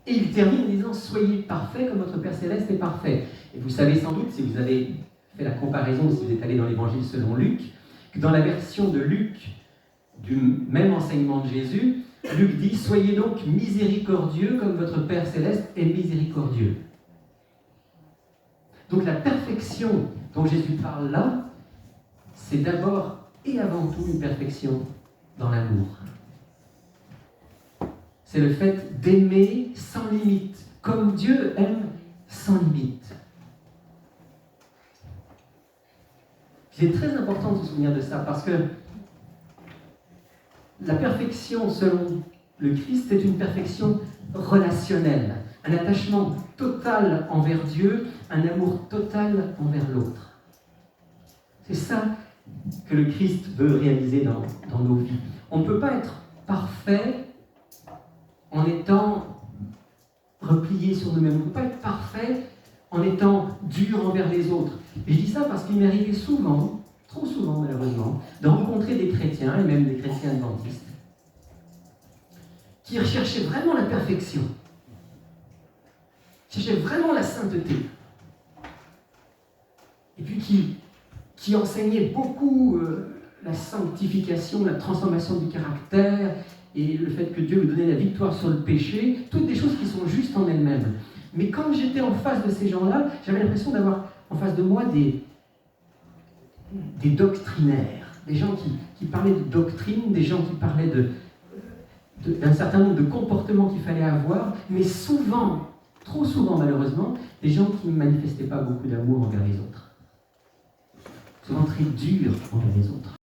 Et il termine en disant « Soyez parfaits comme votre Père Céleste est parfait ». Et vous savez sans doute, si vous avez fait la comparaison, si vous êtes allé dans l'Évangile selon Luc, que dans la version de Luc, du même enseignement de Jésus, Luc dit « Soyez donc miséricordieux comme votre Père Céleste est miséricordieux ». Donc la perfection dont Jésus parle là, c'est d'abord et avant tout une perfection dans l'amour. C'est le fait d'aimer sans limite, comme Dieu aime sans limite. Il est très important de se souvenir de ça, parce que la perfection selon le Christ est une perfection relationnelle, un attachement total envers Dieu, un amour total envers l'autre. C'est ça que le Christ veut réaliser dans nos vies. On ne peut pas être parfait en étant replié sur nous-mêmes. On ne peut pas être parfait en étant dur envers les autres. Et je dis ça parce qu'il m'est arrivé souvent, trop souvent malheureusement, de rencontrer des chrétiens, et même des chrétiens adventistes, qui recherchaient vraiment la perfection, qui cherchaient vraiment la sainteté, et puis qui enseignaient beaucoup la sanctification, la transformation du caractère, et le fait que Dieu nous donnait la victoire sur le péché, toutes des choses qui sont justes en elles-mêmes. Mais quand j'étais en face de ces gens-là, j'avais l'impression d'avoir en face de moi des doctrinaires, des gens qui parlaient de doctrine, des gens qui parlaient d'un certain nombre de comportements qu'il fallait avoir, mais souvent, trop souvent malheureusement, des gens qui ne manifestaient pas beaucoup d'amour envers les autres. Souvent très durs envers les autres.